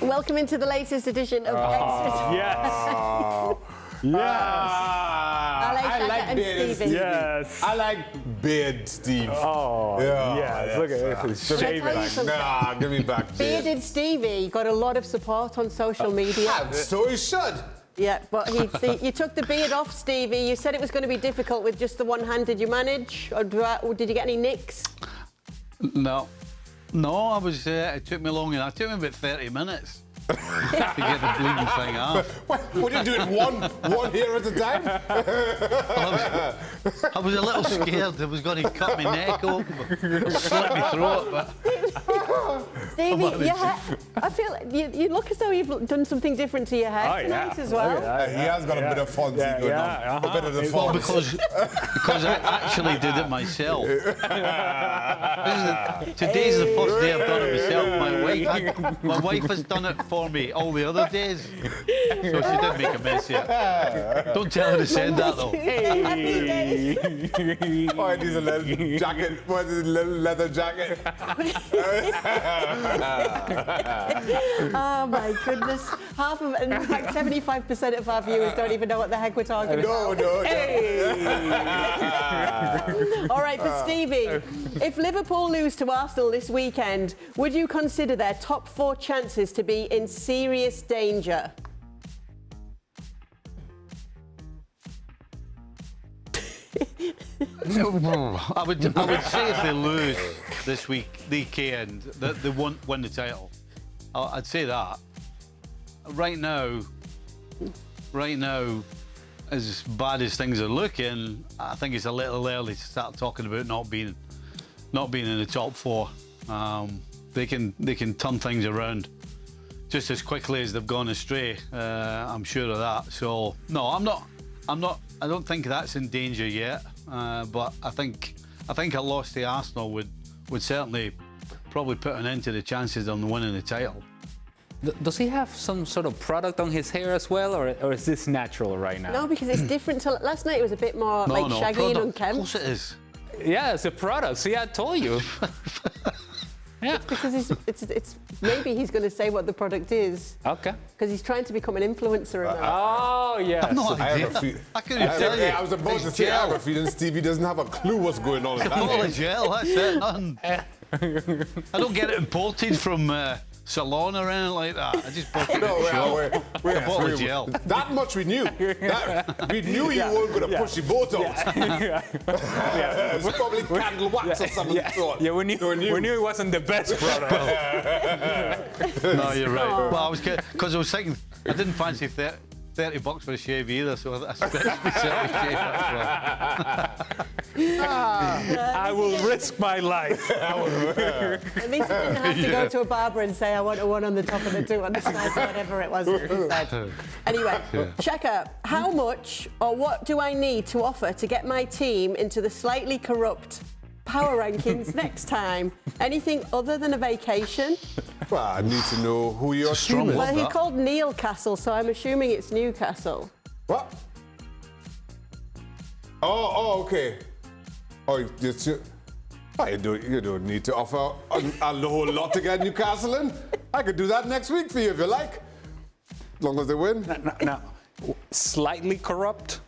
Welcome into the latest edition of Extra Time. Yes. Yes. I like Beard Stevie. Yes. I like Beard Steve. Oh, Yeah, yes. Look at this. Should I tell you something? Nah, give me back Beard. Bearded Stevie got a lot of support on social media. So he should. Yeah, but you took the beard off, Stevie. You said it was going to be difficult with just the one hand. Did you manage, or did you get any nicks? No, I was. It took me long enough. It took me about 30 minutes to get the bleeding thing off. What are you doing? One hair at a time? I was a little scared. I was going to cut my neck open, slit my throat. But Stevie, I feel like you look as though you've done something different to your hair tonight as well. He has got a bit of fonzie going on. A bit of the well, fonzie. because I actually did it myself. Today's the first day I've done it myself. My wife has done it for me all the other days, so she did make a mess of it. Don't tell her to send that though. Oh, it needs a leather jacket. What is it, leather jacket? Oh my goodness! Half of, in fact, 75% of our viewers don't even know what the heck we're talking about. No. All right, for Stevie, if Liverpool lose to Arsenal this weekend, would you consider their top 4 chances to be in serious danger? I would say if they lose this weekend, that they won't win the title. I'd say that. Right now, as bad as things are looking, I think it's a little early to start talking about not being in the top 4. They can turn things around just as quickly as they've gone astray. I'm sure of that. So no, I'm not. I don't think that's in danger yet. But I think a loss to Arsenal would certainly probably put an end to the chances on winning the title. Does he have some sort of product on his hair as well, or is this natural right now? No, because it's different to last night. It was a bit more shaggy product. and unkempt. Of course it is. Yeah, it's a product. See, I told you. Yeah. It's because it's maybe he's going to say what the product is. Okay. Because he's trying to become an influencer. Oh, yes. I couldn't tell you. I was about to say, I have a feeling Stevie doesn't have a clue what's going on. Bottle of gel, that's it. Nothing. I don't get it imported from Salon or anything like that. I just bought it at the shop. Bottle of gel. That much we knew. We knew you weren't going to push your boat out. It was probably candle wax or something. Yeah, we knew it wasn't the best product. No, you're right. Well, I was because I was thinking I didn't fancy $30 for a shave either, so I spent myself a shave. I will risk my life. At least you didn't have to go to a barber and say, I want a 1 on the top and a 2 on the sides, or whatever it was that you said. Anyway, Checker, how much or what do I need to offer to get my team into the slightly corrupt power rankings next time? Anything other than a vacation? Well, I need to know who your team is. Well, he called Neil Castle, so I'm assuming it's Newcastle. What? Oh, okay. Oh, you don't need to offer a whole lot to get Newcastle in. I could do that next week for you if you like. As long as they win. No. Slightly corrupt?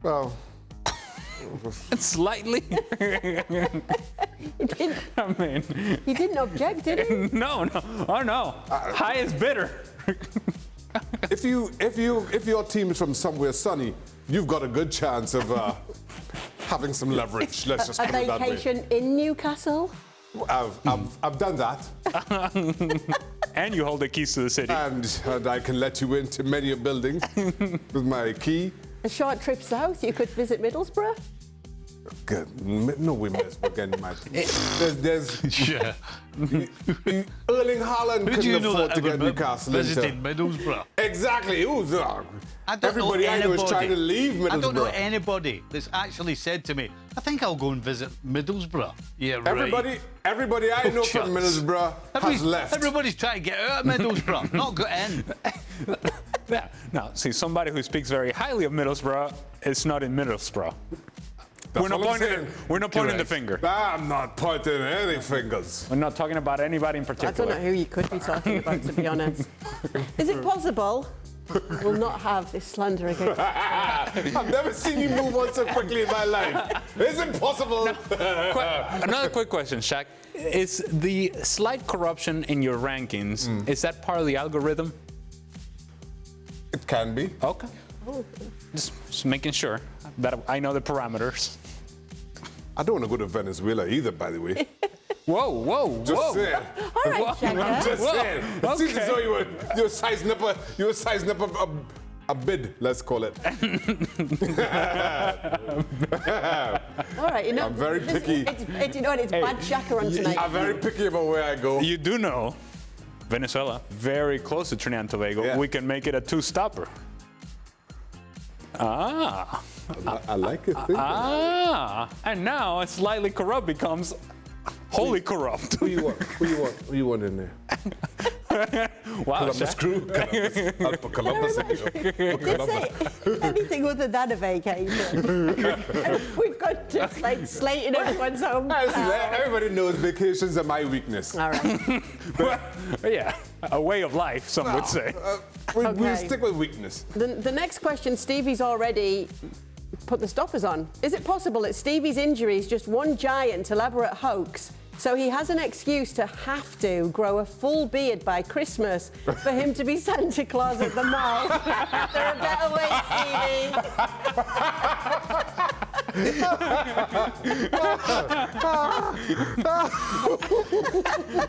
Well... Slightly? He didn't object, did he? No. Oh, no. High is bitter. If your team is from somewhere sunny, you've got a good chance of having some leverage. Let's just put it that way. A vacation in Newcastle? I've done that. And you hold the keys to the city. And I can let you into many a building with my key. A short trip south, you could visit Middlesbrough? Good. No, we Middlesbrough again, mate. There's Yeah. Erling Haaland couldn't afford to get Newcastle visited Middlesbrough. Exactly. Everybody I know is trying to leave Middlesbrough. I don't know anybody that's actually said to me, I think I'll go and visit Middlesbrough. Yeah, right. Everybody I know from Middlesbrough has left. Everybody's trying to get out of Middlesbrough, not got in. Yeah. Now, see, somebody who speaks very highly of Middlesbrough is not in Middlesbrough. That's We're not what I'm pointing. saying. We're not pointing the Correct. finger. I'm not pointing any fingers. We're not talking about anybody in I don't particular. know who you could be talking about, to be honest. Is it possible we'll not have this slander against? I've never seen you move on so quickly in my life. Is it possible? Another quick question, Shaq. Is the slight corruption in your rankings, is that part of the algorithm? It can be. Okay. Just making sure that I know the parameters. I don't want to go to Venezuela either, by the way. Whoa. Just saying. All right, I'm Shaka. just Whoa. saying. It seems as though you were sizing up a bid, let's call it. All right, you know. I'm very picky. You know what? It's bad Shaka on tonight. I'm very picky about where I go. You do know Venezuela, very close to Trinidad and Tobago. Yeah. We can make it a two-stopper. Ah. I like it. And now slightly corrupt becomes wholly corrupt. Who you want? Who you want in there? Wow, Columbus Shaq. crew? I'll put Columbus in here. Did say anything other than a vacation. We've got just like slating everyone's home. Everybody knows vacations are my weakness. All right. Yeah, a way of life, some would say. We'll Okay. stick with weakness. The next question, Stevie's already put the stoppers on. Is it possible that Stevie's injury is just one giant elaborate hoax, so he has an excuse to have to grow a full beard by Christmas for him to be Santa Claus at the mall? There are better ways, Stevie.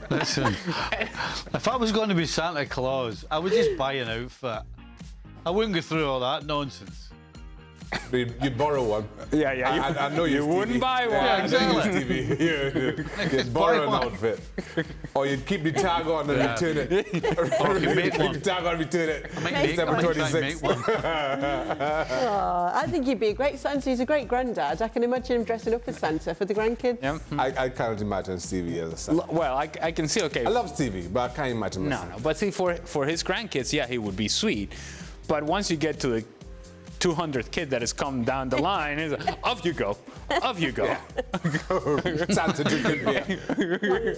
Listen, if I was going to be Santa Claus, I would just buy an outfit. I wouldn't go through all that nonsense. You borrow one. Yeah. I know you wouldn't buy one. Yeah, exactly. You'd borrow an outfit. Or you'd keep the tag on and return it. Or you make Keep one. the tag on and return it. I might December try and 26th. make one. I think he'd be a great Santa. He's a great granddad. I can imagine him dressing up as Santa for the grandkids. Yeah. I can't imagine Stevie as a son. Well, I can see, okay. I love Stevie, but I can't imagine myself. No. But see, for his grandkids, yeah, he would be sweet. But once you get to the 200th kid that has come down the line, it's like, off you go. Santa drinking beer.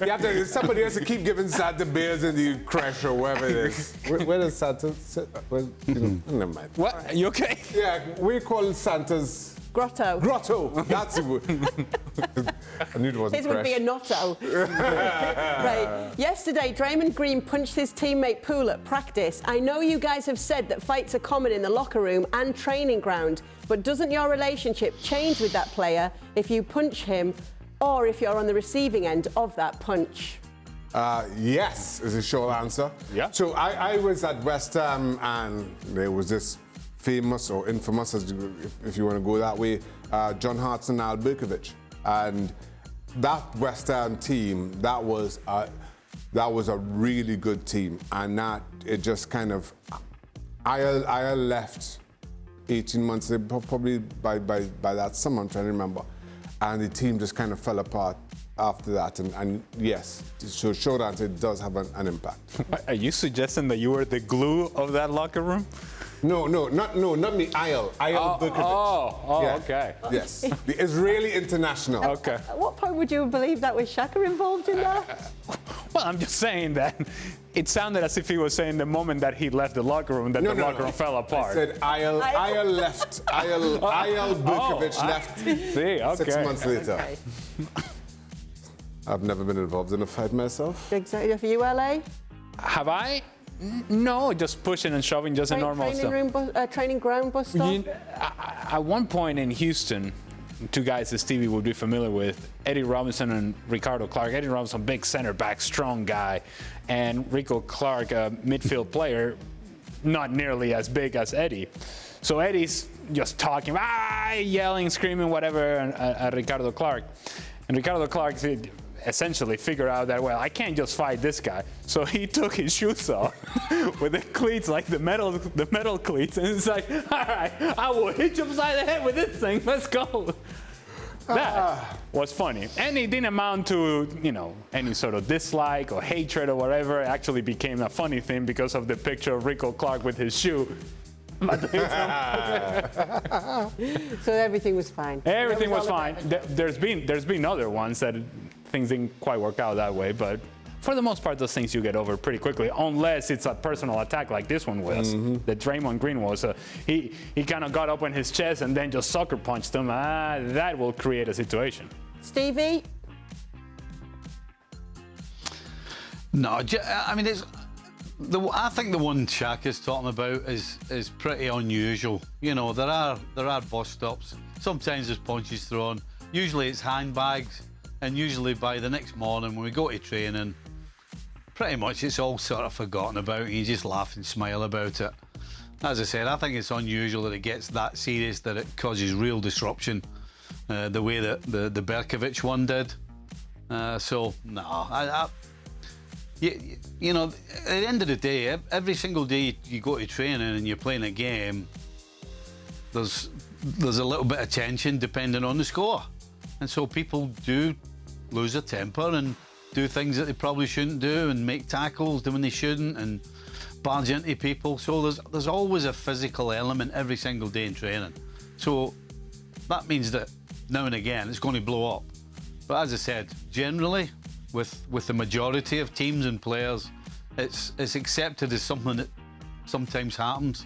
You have to, somebody has to keep giving Santa beers in the crash or wherever it is. Where does Santa sit? Never mind. What? You okay? Yeah, we call Santa's Grotto. grotto. That's it. I knew it wasn't His would be a notto. Right. Yesterday, Draymond Green punched his teammate Poole at practice. I know you guys have said that fights are common in the locker room and training ground, but doesn't your relationship change with that player if you punch him or if you're on the receiving end of that punch? Yes, is a short answer. Yeah. So I was at West Ham and there was this famous or infamous, if you want to go that way, John Hartson and Al Berkovich. And that West Ham team, that was a really good team. And that, it just kind of, I left 18 months, probably by that summer, I'm trying to remember. And the team just kind of fell apart after that. And yes, so short answer, it does have an impact. Are you suggesting that you were the glue of that locker room? No, not me. Ayel Berkovich. Yeah. Okay. Yes, the Israeli international. Okay. At what point would you believe that was Shaka involved in that? Well, I'm just saying that it sounded as if he was saying the moment that he left the locker room that the locker room fell apart. I said Ayel left. Ayel Berkovich left. See, okay. 6 months later. Okay. I've never been involved in a fight myself. Exactly. For you, LA? Have I? No, just pushing and shoving, just a normal stuff. Training ground bus stop? At one point in Houston, two guys that Stevie would be familiar with, Eddie Robinson and Ricardo Clark. Eddie Robinson, big center back, strong guy, and Rico Clark, a midfield player, not nearly as big as Eddie. So Eddie's just talking, yelling, screaming, whatever, at Ricardo Clark. And Ricardo Clark essentially figured out that, well, I can't just fight this guy. So he took his shoes off with the cleats, like the metal cleats, and it's like, all right, I will hit you upside the head with this thing. Let's go. That was funny. And it didn't amount to, any sort of dislike or hatred or whatever. It actually became a funny thing because of the picture of Rico Clark with his shoe So everything was fine. Everything was all fine. about it. There's been other ones that things didn't quite work out that way, but for the most part, those things you get over pretty quickly, unless it's a personal attack like this one was. That Draymond Green was. He kind of got up on his chest and then just sucker punched him. That will create a situation. Stevie? No, I mean, I think the one Shaq is talking about is pretty unusual. You know, there are bus stops. Sometimes there's punches thrown. Usually it's handbags, and usually by the next morning when we go to training, pretty much it's all sort of forgotten about, and you just laugh and smile about it. As I said, I think it's unusual that it gets that serious, that it causes real disruption, the way that the Berkovic one did. So no, you know, at the end of the day, every single day you go to training and you're playing a game, there's a little bit of tension depending on the score. And so people do lose their temper and do things that they probably shouldn't do, and make tackles when they shouldn't, and barge into people. So there's always a physical element every single day in training. So that means that now and again it's going to blow up. But as I said, generally, with the majority of teams and players, it's accepted as something that sometimes happens,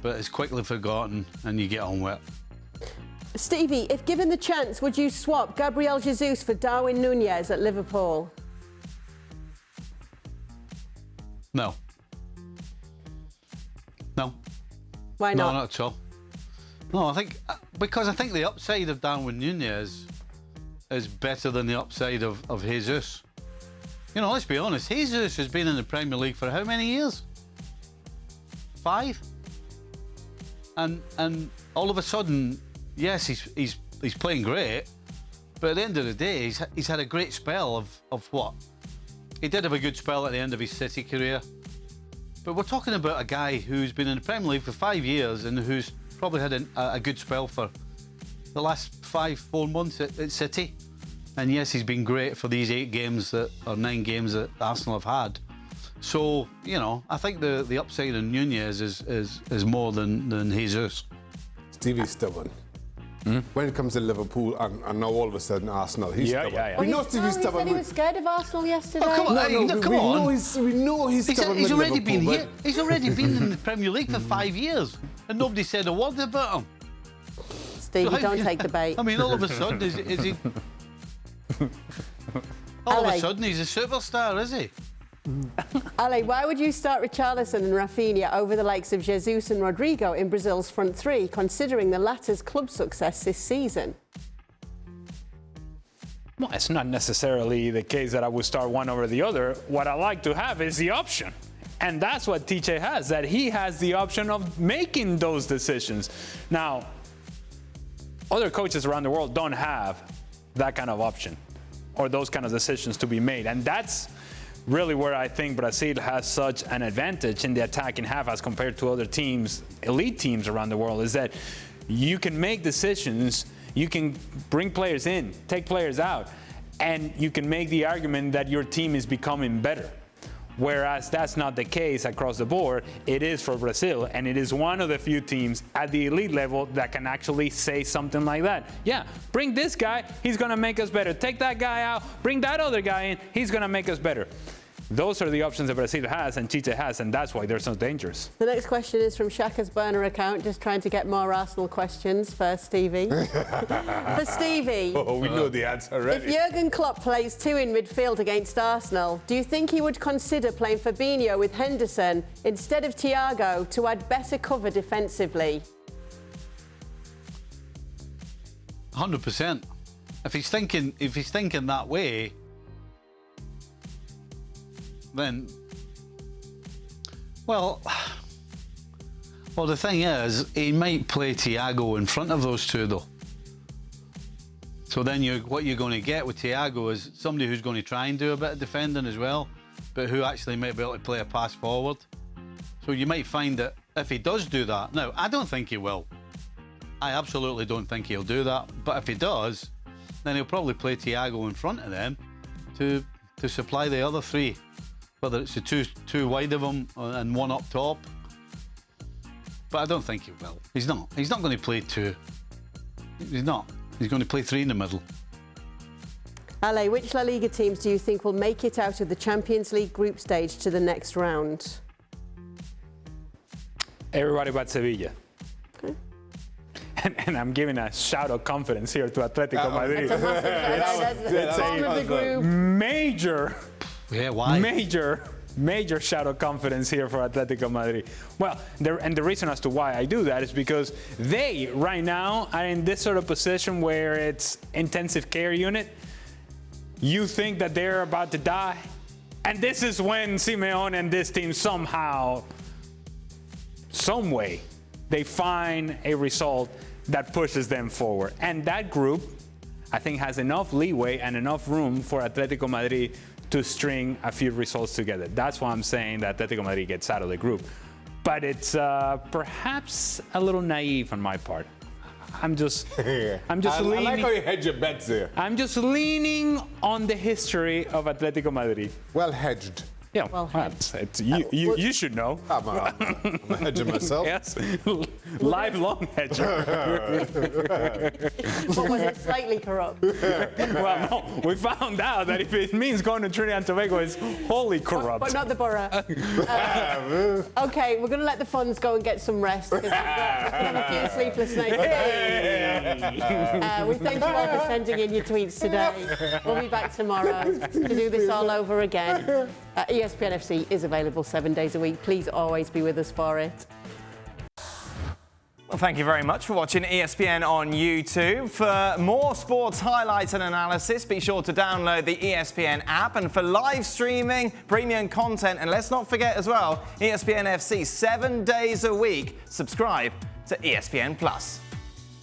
but it's quickly forgotten and you get on with it. Stevie, if given the chance, would you swap Gabriel Jesus for Darwin Nunez at Liverpool? No. No. Why not? No, not at all. No, I think the upside of Darwin Nunez is better than the upside of Jesus. You know, let's be honest, Jesus has been in the Premier League for how many years? 5? And all of a sudden, yes, he's playing great, but at the end of the day, he's had a great spell of what? He did have a good spell at the end of his City career, but we're talking about a guy who's been in the Premier League for 5 years and who's probably had a good spell for the last 4 months at City. And yes, he's been great for these 9 games that Arsenal have had. So, you know, I think the upside in Nunez is more than Jesus. Stevie's stubborn. When it comes to Liverpool and now all of a sudden Arsenal, he's stubborn. Yeah. We know He Stevie's said stubborn. he was scared of Arsenal yesterday. Oh, come on. No, Come we on. know he's stubborn. He's with already Liverpool, been but- here. He's already been in the Premier League for 5 years, and nobody said a word about him. Stevie, don't take the bait. I mean, all of a sudden, is he? All of Ale. a sudden, he's a superstar, is he? Ale, why would you start Richarlison and Rafinha over the likes of Jesus and Rodrigo in Brazil's front three, considering the latter's club success this season? Well, it's not necessarily the case that I would start one over the other. What I like to have is the option. And that's what TJ has, that he has the option of making those decisions. Now, other coaches around the world don't have that kind of option or those kind of decisions to be made. And that's really where I think Brazil has such an advantage in the attacking half as compared to other teams, elite teams around the world, is that you can make decisions, you can bring players in, take players out, and you can make the argument that your team is becoming better. Whereas that's not the case across the board. It is for Brazil, and it is one of the few teams at the elite level that can actually say something like that. Yeah, bring this guy, he's gonna make us better. Take that guy out, bring that other guy in, he's gonna make us better. Those are the options that Brazil has and Chiche has, and that's why they're so dangerous. The next question is from Shaka's burner account, just trying to get more Arsenal questions for Stevie. For Stevie, Oh, we know the answer already. if Jurgen Klopp plays 2 in midfield against Arsenal, do you think he would consider playing Fabinho with Henderson instead of Thiago to add better cover defensively? 100%. If he's thinking that way, then, well, the thing is, he might play Thiago in front of those two, though. So then what you're going to get with Thiago is somebody who's going to try and do a bit of defending as well, but who actually might be able to play a pass forward. So you might find that if he does do that, now, I don't think he will. I absolutely don't think he'll do that. But if he does, then he'll probably play Thiago in front of them to supply the other three. Whether it's the two wide of them and one up top. but I don't think he will. He's not. He's not going to play 2. He's not. He's going to play 3 in the middle. Ale, which La Liga teams do you think will make it out of the Champions League group stage to the next round? Everybody but Sevilla. Okay. And I'm giving a shout of confidence here to Atletico Madrid. It's a massive bottom of the group. Major shout of confidence here for Atletico Madrid. Well, the reason as to why I do that is because they, right now, are in this sort of position where it's intensive care unit. You think that they're about to die, and this is when Simeone and this team somehow, some way, they find a result that pushes them forward. And that group, I think, has enough leeway and enough room for Atletico Madrid to string a few results together. That's why I'm saying that Atletico Madrid gets out of the group. But it's perhaps a little naive on my part. I'm just leaning. I like how you hedge your bets there. I'm just leaning on the history of Atletico Madrid. Well hedged. Yeah, Well hedged. You should know. I'm hedging myself. Yes, lifelong hedger. What was it? Slightly corrupt. Well, no, we found out that if it means going to Trinidad and Tobago, it's wholly corrupt. But not the borough. Okay, we're going to let the funds go and get some rest because we've had a few sleepless nights. We thank you all for sending in your tweets today. We'll be back tomorrow to do this all over again. ESPN FC is available 7 days a week. Please always be with us for it. Well, thank you very much for watching ESPN on YouTube. For more sports highlights and analysis, be sure to download the ESPN app. And for live streaming, premium content, and let's not forget as well, ESPN FC 7 days a week. Subscribe to ESPN Plus.